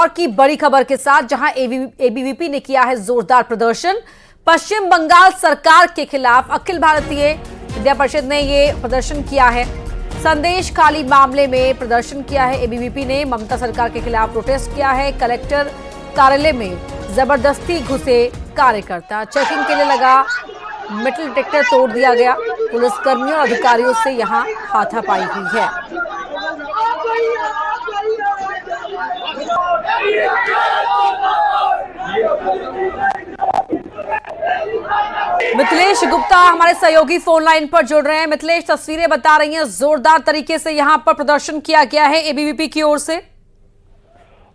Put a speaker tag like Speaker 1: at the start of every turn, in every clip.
Speaker 1: इंदौर की बड़ी खबर के साथ, जहां एबीवीपी ने किया है जोरदार प्रदर्शन। पश्चिम बंगाल सरकार के खिलाफ अखिल भारतीय विद्या परिषद ने ये प्रदर्शन किया है। संदेश खाली मामले में प्रदर्शन किया है एबीवीपी ने। ममता सरकार के खिलाफ प्रोटेस्ट किया है। कलेक्टर कार्यालय में जबरदस्ती घुसे कार्यकर्ता, चेकिंग के लिए लगा मेटल डिटेक्टर तोड़ दिया गया। पुलिसकर्मियों और अधिकारियों से यहां हाथापाई हुई है। मिथिलेश गुप्ता हमारे सहयोगी फोन लाइन पर जुड़ रहे हैं। मिथिलेश, तस्वीरें बता रही हैं जोरदार तरीके से यहां पर प्रदर्शन किया गया है एबीवीपी की ओर से।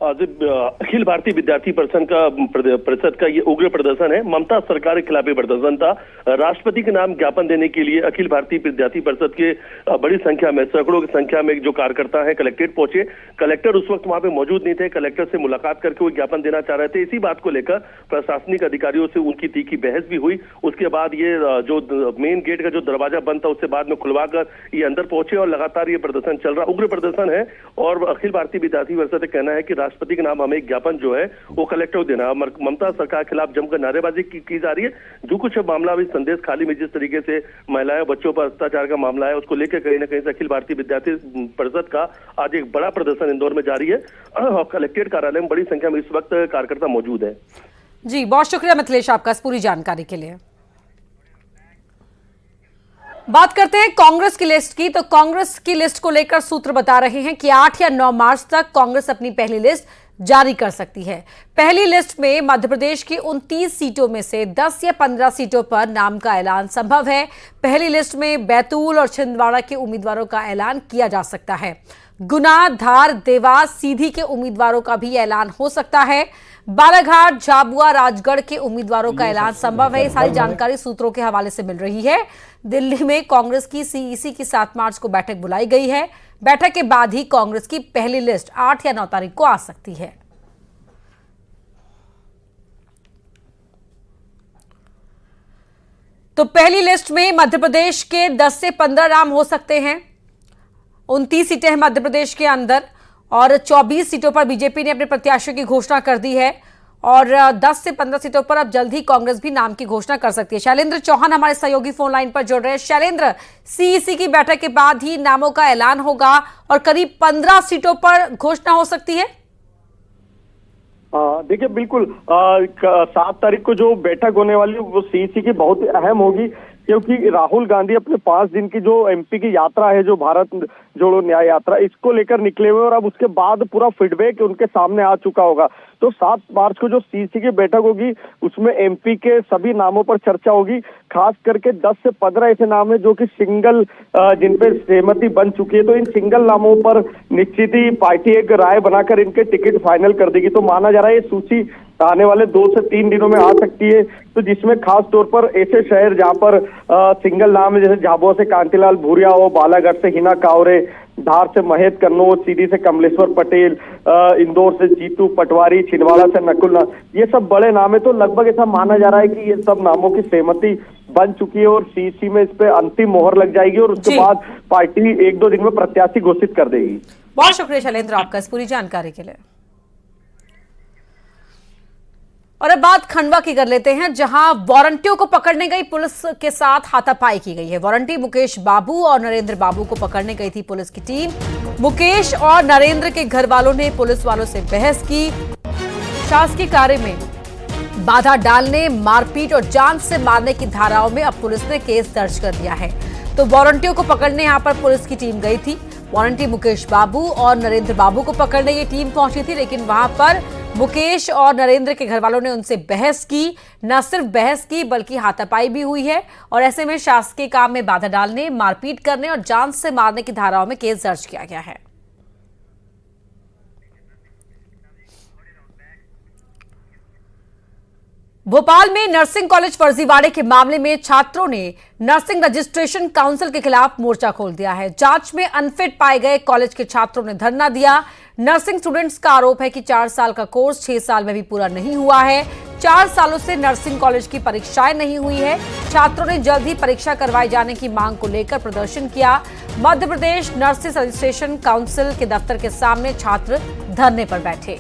Speaker 2: अखिल भारतीय विद्यार्थी परिषद का ये उग्र प्रदर्शन है। ममता सरकार के खिलाफ प्रदर्शन था। राष्ट्रपति के नाम ज्ञापन देने के लिए अखिल भारतीय विद्यार्थी परिषद के बड़ी संख्या में, सैकड़ों की संख्या में जो कार्यकर्ता हैं कलेक्ट्रेट पहुंचे। कलेक्टर उस वक्त वहां पे मौजूद नहीं थे। कलेक्टर से मुलाकात करके वो ज्ञापन देना चाह रहे थे। इसी बात को लेकर प्रशासनिक अधिकारियों से उनकी तीखी बहस भी हुई। उसके बाद ये जो मेन गेट का जो दरवाजा बंद था उससे बाद में खुलवाकर ये अंदर पहुंचे और लगातार ये प्रदर्शन चल रहा, उग्र प्रदर्शन है। और अखिल भारतीय विद्यार्थी परिषद का कहना है कि राष्ट्रपति के नाम हमें एक ज्ञापन जो है वो कलेक्टर को देना। ममता सरकार के खिलाफ जमकर नारेबाजी की जा रही है। जो कुछ मामला भी संदेश खाली में जिस तरीके से महिलाएं बच्चों पर अत्याचार का मामला है उसको लेकर कहीं ना कहीं से अखिल भारतीय विद्यार्थी परिषद का आज एक बड़ा प्रदर्शन इंदौर में जारी है। और कलेक्ट्रेट कार्यालय में बड़ी संख्या में इस वक्त कार्यकर्ता मौजूद है।
Speaker 1: जी, बहुत शुक्रिया मिथिलेश आपका इस पूरी जानकारी के लिए। बात करते हैं कांग्रेस की लिस्ट की। तो कांग्रेस की लिस्ट को लेकर सूत्र बता रहे हैं कि 8 या 9 मार्च तक कांग्रेस अपनी पहली लिस्ट जारी कर सकती है। पहली लिस्ट में मध्य प्रदेश की 29 सीटों में से 10 या 15 सीटों पर नाम का ऐलान संभव है। पहली लिस्ट में बैतूल और छिंदवाड़ा के उम्मीदवारों का ऐलान किया जा सकता है। गुना, धार, देवास, सीधी के उम्मीदवारों का भी ऐलान हो सकता है। बालाघाट, झाबुआ, राजगढ़ के उम्मीदवारों का ऐलान संभव है। ये सारी जानकारी सूत्रों के हवाले से मिल रही है। दिल्ली में कांग्रेस की सीईसी की 7 मार्च को बैठक बुलाई गई है। बैठक के बाद ही कांग्रेस की पहली लिस्ट 8 या 9 तारीख को आ सकती है। तो पहली लिस्ट में मध्य प्रदेश के 10 से 15 नाम हो सकते हैं। 29 सीटें हैं मध्य प्रदेश के अंदर और 24 सीटों पर बीजेपी ने अपने प्रत्याशियों की घोषणा कर दी है। और 10 से 15 सीटों पर अब जल्द ही कांग्रेस भी नाम की घोषणा कर सकती है। शैलेंद्र चौहान हमारे सहयोगी फोन लाइन पर जुड़ रहे हैं। शैलेंद्र, सीईसी की बैठक के बाद ही नामों का ऐलान होगा और करीब 15 सीटों पर घोषणा हो सकती है।
Speaker 3: देखिए, बिल्कुल 7 तारीख को जो बैठक होने वाली है वो सीईसी की बहुत अहम होगी, क्योंकि राहुल गांधी अपने 5 दिन की जो एमपी की यात्रा है, जो भारत जोड़ो न्याय यात्रा, इसको लेकर निकले हुए और अब उसके बाद पूरा फीडबैक उनके सामने आ चुका होगा। तो 7 मार्च को जो सीईसी की बैठक होगी उसमें एमपी के सभी नामों पर चर्चा होगी। खास करके 10 से 15 ऐसे नाम है जो कि सिंगल जिन पे सहमति बन चुकी है। तो इन सिंगल नामों पर निश्चित ही पार्टी एक राय बनाकर इनके टिकट फाइनल कर देगी। तो माना जा रहा है ये सूची आने वाले 2 से 3 दिनों में आ सकती है। तो जिसमें खास तौर पर ऐसे शहर जहां पर सिंगल नाम है, जैसे झाबुआ से कांतिलाल भूरिया हो, बालाघाट से हिना कावरे, धार से महेश कन्नौज, सीधी से कमलेश्वर पटेल, इंदौर से जीतू पटवारी, छिंदवाड़ा से नकुल, ये सब बड़े नाम है। तो लगभग ऐसा माना जा रहा है कि ये सब नामों की सहमति बन चुकी है और सीईसी में इस पे अंतिम मोहर लग जाएगी और उसके बाद पार्टी 1-2 दिन में प्रत्याशी घोषित कर देगी।
Speaker 1: बहुत शुक्रिया शैलेंद्र आपका इस पूरी जानकारी के लिए। और अब बात खंडवा की कर लेते हैं, जहां वारंटियों को पकड़ने गई पुलिस के साथ हाथापाई की गई है। वारंटी मुकेश बाबू और नरेंद्र बाबू को पकड़ने गई थी पुलिस की टीम। मुकेश और नरेंद्र के घर वालों ने पुलिस वालों से बहस की। शासकीय कार्य में बाधा डालने, मारपीट और जान से मारने की धाराओं में अब पुलिस ने केस दर्ज कर दिया है। तो वारंटियों को पकड़ने यहां पर पुलिस की टीम गई थी। वारंटी मुकेश बाबू और नरेंद्र बाबू को पकड़ने ये टीम पहुंची थी, लेकिन वहां पर मुकेश और नरेंद्र के घर वालों ने उनसे बहस की। न सिर्फ बहस की बल्कि हाथापाई भी हुई है। और ऐसे में शासकीय काम में बाधा डालने, मारपीट करने और जान से मारने की धाराओं में केस दर्ज किया गया है। भोपाल में नर्सिंग कॉलेज फर्जीवाड़े के मामले में छात्रों ने नर्सिंग रजिस्ट्रेशन काउंसिल के खिलाफ मोर्चा खोल दिया है। जांच में अनफिट पाए गए कॉलेज के छात्रों ने धरना दिया। नर्सिंग स्टूडेंट्स का आरोप है कि 4 साल का कोर्स 6 साल में भी पूरा नहीं हुआ है। 4 सालों से नर्सिंग कॉलेज की परीक्षाएं नहीं हुई है। छात्रों ने जल्द ही परीक्षा करवाए जाने की मांग को लेकर प्रदर्शन किया। Madhya Pradesh nursing registration council के दफ्तर के सामने छात्र धरने पर बैठे।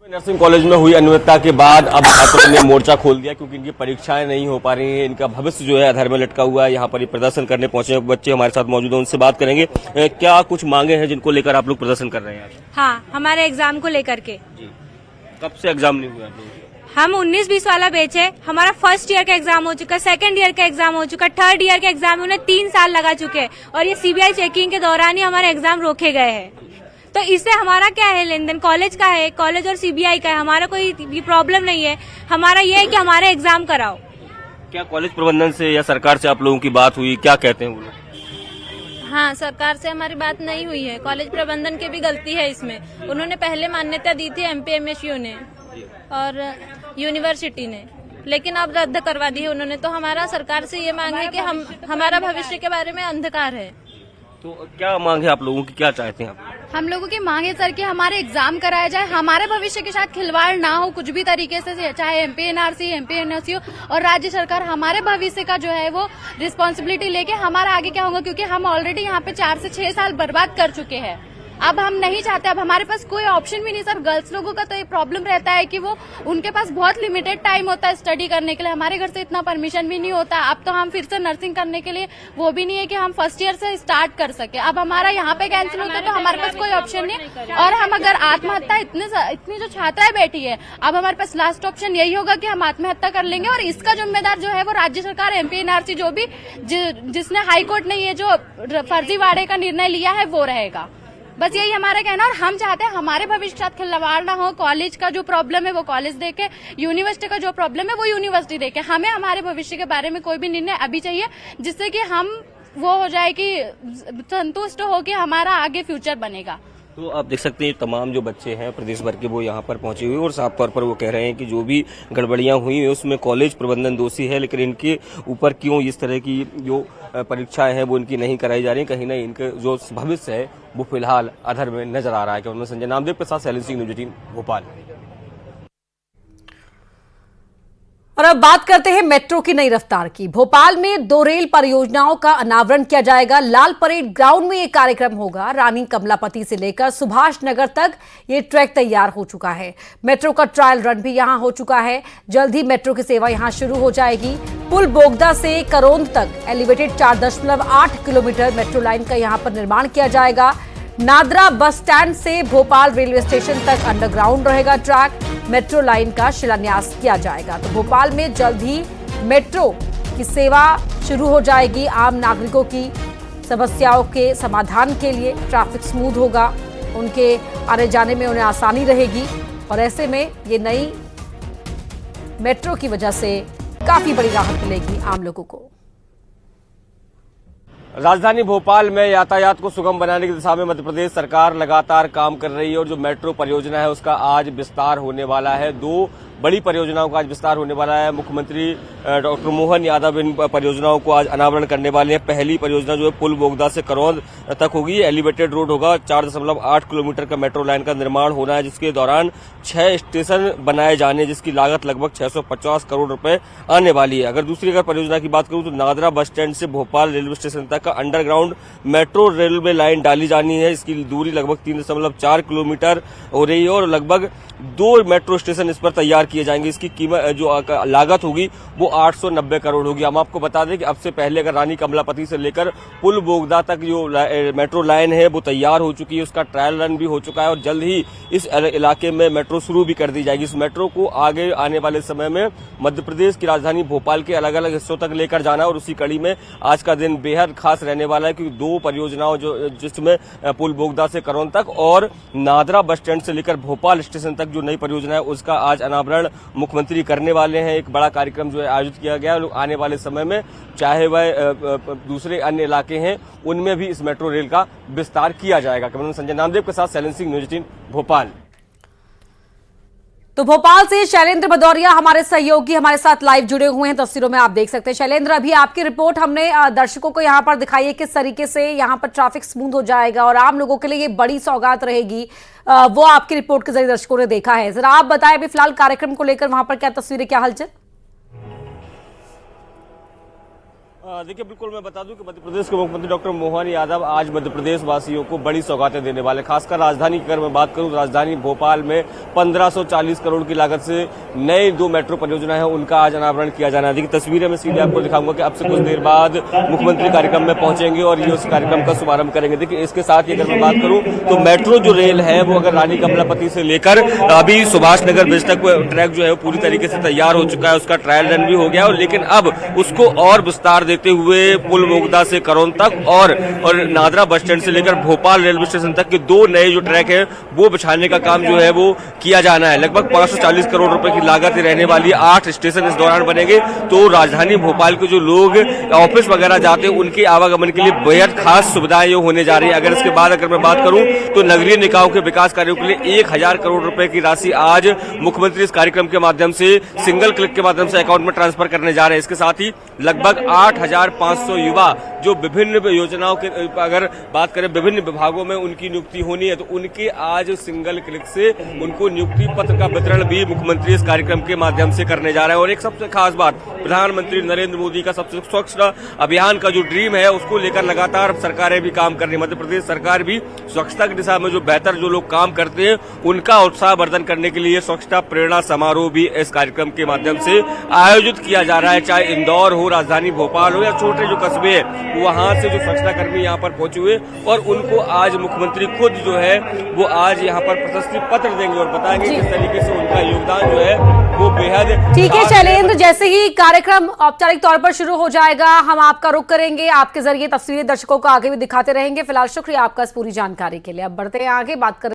Speaker 4: नर्सिंग कॉलेज में हुई अनियमितता के बाद अब छात्रों ने मोर्चा खोल दिया क्योंकि इनकी परीक्षाएं नहीं हो पा रही हैं। इनका भविष्य जो है अधर में लटका हुआ है। यहाँ पर प्रदर्शन करने पहुंचे बच्चे हमारे साथ मौजूद हैं, उनसे बात करेंगे। क्या कुछ मांगे हैं जिनको लेकर आप लोग प्रदर्शन कर रहे हैं?
Speaker 5: हाँ, हमारे एग्जाम को लेकर के।
Speaker 4: जी, कब से एग्जाम नहीं हुआ आप लोगों का?
Speaker 5: हम 19-20 वाला बैच है। हमारा फर्स्ट ईयर का एग्जाम हो चुका, सेकंड ईयर का एग्जाम हो चुका, थर्ड ईयर का एग्जाम उन्हें 3 साल लगा चुके हैं और ये सीबीआई चेकिंग के दौरान ही हमारे एग्जाम रोके गए हैं। तो इससे हमारा क्या है लेन देन? कॉलेज का है, कॉलेज और सीबीआई का है, हमारा कोई भी प्रॉब्लम नहीं है। हमारा ये है कि हमारे एग्जाम कराओ।
Speaker 4: क्या कॉलेज प्रबंधन से या सरकार से आप लोगों की बात हुई? क्या कहते हैं वो लोग?
Speaker 6: हाँ, सरकार से हमारी बात नहीं हुई है। कॉलेज प्रबंधन की भी गलती है इसमें। उन्होंने पहले मान्यता दी थी एमपीएमएसयू ने और यूनिवर्सिटी ने, लेकिन अब रद्द करवा दी है उन्होंने। तो हमारा सरकार से ये मांग है कि हमारा भविष्य के बारे में अंधकार है।
Speaker 4: तो क्या मांग है आप लोगों की, क्या चाहते हैं आप?
Speaker 6: हम लोगों की मांग है सर कि हमारे एग्जाम कराया जाए, हमारे भविष्य के साथ खिलवाड़ ना हो कुछ भी तरीके से, चाहे एमपीएनआरसी, एमपीएनएसयू और राज्य सरकार हमारे भविष्य का जो है वो रिस्पॉन्सिबिलिटी लेके हमारा आगे क्या होगा, क्योंकि हम ऑलरेडी यहाँ पे 4 से 6 साल बर्बाद कर चुके हैं। अब हम नहीं चाहते, अब हमारे पास कोई ऑप्शन भी नहीं सर। गर्ल्स लोगों का तो ये प्रॉब्लम रहता है कि वो उनके पास बहुत लिमिटेड टाइम होता है स्टडी करने के लिए। हमारे घर से इतना परमिशन भी नहीं होता। अब तो हम फिर से नर्सिंग करने के लिए वो भी नहीं है कि हम फर्स्ट ईयर से स्टार्ट कर सके। अब हमारा यहाँ पे कैंसिल होता है तो हमारे पास कोई ऑप्शन नहीं। और हम अगर आत्महत्या, इतनी जो छात्राएं बैठी है, अब हमारे पास लास्ट ऑप्शन यही होगा कि हम आत्महत्या कर लेंगे और इसका जिम्मेदार जो है वो राज्य सरकार, एमपीएनआरसी, जो भी जिसने हाईकोर्ट ने ये जो फर्जीवाड़े का निर्णय लिया है वो रहेगा। बस यही हमारा कहना। और हम चाहते हैं हमारे भविष्य के साथ खिलवाड़ ना हो। कॉलेज का जो प्रॉब्लम है वो कॉलेज देखे, यूनिवर्सिटी का जो प्रॉब्लम है वो यूनिवर्सिटी देखे। हमें हमारे भविष्य के बारे में कोई भी निर्णय अभी चाहिए जिससे कि हम वो हो जाए कि संतुष्ट हो कि हमारा आगे फ्यूचर बनेगा।
Speaker 4: तो आप देख सकते हैं तमाम जो बच्चे हैं प्रदेश भर के वो यहाँ पर पहुंचे हुए और साफ तौर पर वो कह रहे हैं कि जो भी गड़बड़ियां हुई हैं उसमें कॉलेज प्रबंधन दोषी है, लेकिन इनके ऊपर क्यों इस तरह की जो परीक्षाएं हैं वो इनकी नहीं कराई जा रही। कहीं ना इनके जो भविष्य है वो फिलहाल अधर में नजर आ रहा है। कैमरामैन संजय नामदेव के साथ शैलेंद्र सिंह, न्यूज़ 18 भोपाल।
Speaker 1: और अब बात करते हैं मेट्रो की नई रफ्तार की। भोपाल में 2 रेल परियोजनाओं का अनावरण किया जाएगा। लाल परेड ग्राउंड में ये कार्यक्रम होगा। रानी कमलापति से लेकर सुभाष नगर तक ये ट्रैक तैयार हो चुका है। मेट्रो का ट्रायल रन भी यहां हो चुका है। जल्द ही मेट्रो की सेवा यहां शुरू हो जाएगी। पुल बोगदा से करोंद तक एलिवेटेड 4.8 किलोमीटर मेट्रो लाइन का यहां पर निर्माण किया जाएगा। नादरा बस स्टैंड से भोपाल रेलवे स्टेशन तक अंडरग्राउंड रहेगा ट्रैक। मेट्रो लाइन का शिलान्यास किया जाएगा। तो भोपाल में जल्द ही मेट्रो की सेवा शुरू हो जाएगी। आम नागरिकों की समस्याओं के समाधान के लिए ट्रैफिक स्मूथ होगा, उनके आने जाने में उन्हें आसानी रहेगी और ऐसे में ये नई मेट्रो की वजह से काफी बड़ी राहत मिलेगी आम लोगों को।
Speaker 4: राजधानी भोपाल में यातायात को सुगम बनाने की दिशा में मध्य प्रदेश सरकार लगातार काम कर रही है और जो मेट्रो परियोजना है उसका आज विस्तार होने वाला है। 2 बड़ी परियोजनाओं का आज विस्तार होने वाला है। मुख्यमंत्री डॉक्टर मोहन यादव इन परियोजनाओं को आज अनावरण करने वाले हैं। पहली परियोजना जो है पुल बोगदा से करौंद तक होगी, एलिवेटेड रोड होगा। 4.8 किलोमीटर का मेट्रो लाइन का निर्माण होना है, जिसके दौरान 6 स्टेशन बनाए जाने, जिसकी लागत लगभग 650 करोड़ रुपए आने वाली है। अगर दूसरी परियोजना की बात करूं तो नादरा बस स्टैंड से भोपाल रेलवे स्टेशन तक का अंडरग्राउंड मेट्रो रेलवे लाइन डाली जानी है। इसकी दूरी लगभग 3.4 किलोमीटर हो रही है और लगभग 2 मेट्रो स्टेशन इस पर तैयार किए जाएंगे। इसकी कीमत जो लागत होगी वो 890 करोड़ होगी। हम आपको बता दें कि अब से पहले अगर रानी कमलापति से लेकर पुल बोगदा तक जो मेट्रो लाइन है वो तैयार हो चुकी है, उसका ट्रायल रन भी हो चुका है और जल्द ही इस इलाके में मेट्रो शुरू भी कर दी जाएगी। इस मेट्रो को आगे आने वाले समय में मध्य प्रदेश की राजधानी भोपाल के अलग अलग हिस्सों तक लेकर जाना और उसी कड़ी में आज का दिन बेहद खास रहने वाला है, क्योंकि 2 परियोजनाओं जिसमें पुल बोगदा से करौंद तक और नादरा बस स्टैंड से लेकर भोपाल स्टेशन तक जो नई परियोजना है उसका आज अनावरण मुख्यमंत्री करने वाले हैं। एक बड़ा कार्यक्रम जो है आयोजित किया गया है। आने वाले समय में चाहे वह दूसरे अन्य इलाके हैं उनमें भी इस मेट्रो रेल का विस्तार किया जाएगा। कैमरामैन संजय नामदेव के साथ शैलेंद्र सिंह, न्यूज़ 18 भोपाल।
Speaker 1: तो भोपाल से शैलेंद्र भदौरिया हमारे सहयोगी हमारे साथ लाइव जुड़े हुए हैं। तस्वीरों में आप देख सकते हैं। शैलेंद्र, अभी आपकी रिपोर्ट हमने दर्शकों को यहां पर दिखाई है किस तरीके से यहां पर ट्रैफिक स्मूथ हो जाएगा और आम लोगों के लिए ये बड़ी सौगात रहेगी, वो आपकी रिपोर्ट के जरिए दर्शकों ने देखा है। जरा आप बताएं अभी फिलहाल कार्यक्रम को लेकर वहां पर क्या तस्वीरें, क्या हलचल?
Speaker 4: देखिए, बिल्कुल मैं बता दूं कि मध्य प्रदेश के मुख्यमंत्री डॉक्टर मोहन यादव आज मध्य प्रदेश वासियों को बड़ी सौगातें देने वाले। खासकर राजधानी की अगर मैं बात करूं तो राजधानी भोपाल में 1540 करोड़ की लागत से नई 2 मेट्रो परियोजना है, उनका आज अनावरण किया जाना है। देखिए, तस्वीरें मैं सीधे आपको दिखाऊंगा कि अब से कुछ देर बाद मुख्यमंत्री कार्यक्रम में पहुंचेंगे और ये उस कार्यक्रम का शुभारंभ करेंगे। देखिए, इसके साथ ही अगर मैं बात करूं तो मेट्रो जो रेल है वो अगर रानी कमलापति से लेकर अभी सुभाष नगर ब्रिज तक ट्रैक जो है वो पूरी तरीके से तैयार हो चुका है, उसका ट्रायल रन भी हो गया है, लेकिन अब उसको और विस्तार देते हुए पुल मोगदा से करोन तक और नादरा बस स्टैंड से लेकर भोपाल रेलवे स्टेशन तक के 2 नए जो ट्रैक है वो बिछाने का काम जो है वो किया जाना है। लगभग 540 करोड़ रुपए की लागत रहने वाली 8 स्टेशन इस दौरान बनेंगे, तो राजधानी भोपाल के जो लोग ऑफिस वगैरह जाते हैं उनके आवागमन के लिए बेहद खास सुविधाएं होने जा रही है। अगर इसके बाद अगर मैं बात करूं तो नगरीय निकायों के विकास कार्यों के लिए 1000 करोड़ रुपए की राशि आज मुख्यमंत्री इस कार्यक्रम के माध्यम से सिंगल क्लिक के माध्यम से अकाउंट में ट्रांसफर करने जा रहे हैं। इसके साथ ही लगभग 8500 युवा जो विभिन्न योजनाओं के अगर बात करें विभिन्न विभागों में उनकी नियुक्ति होनी है तो उनके आज सिंगल क्लिक से उनको नियुक्ति पत्र का वितरण भी मुख्यमंत्री इस कार्यक्रम के माध्यम से करने जा रहे हैं। और एक सबसे खास बात, प्रधानमंत्री नरेंद्र मोदी का सबसे स्वच्छ अभियान का जो ड्रीम है उसको लेकर लगातार सरकारें भी काम कर रही है। मध्य प्रदेश सरकार भी स्वच्छता की दिशा में जो बेहतर जो लोग काम करते हैं उनका उत्साहवर्धन करने के लिए स्वच्छता प्रेरणा समारोह भी इस कार्यक्रम के माध्यम से आयोजित किया जा रहा है। चाहे इंदौर हो, राजधानी भोपाल हो या छोटे जो कस्बे हैं वहां से जो स्वच्छता कर्मी यहाँ पर पहुंचे हुए और उनको आज मुख्यमंत्री खुद जो है वो आज यहाँ पर प्रशस्ति पत्र देंगे और बताएंगे किस तरीके से उनका योगदान जो है वो बेहद।
Speaker 1: ठीक है शैलेंद्र, जैसे ही कार्यक्रम औपचारिक तौर पर शुरू हो जाएगा हम आपका रुख करेंगे, आपके जरिए तस्वीरें दर्शकों को आगे भी दिखाते रहेंगे। फिलहाल शुक्रिया आपका इस पूरी जानकारी के लिए। अब बढ़ते हैं आगे, बात करें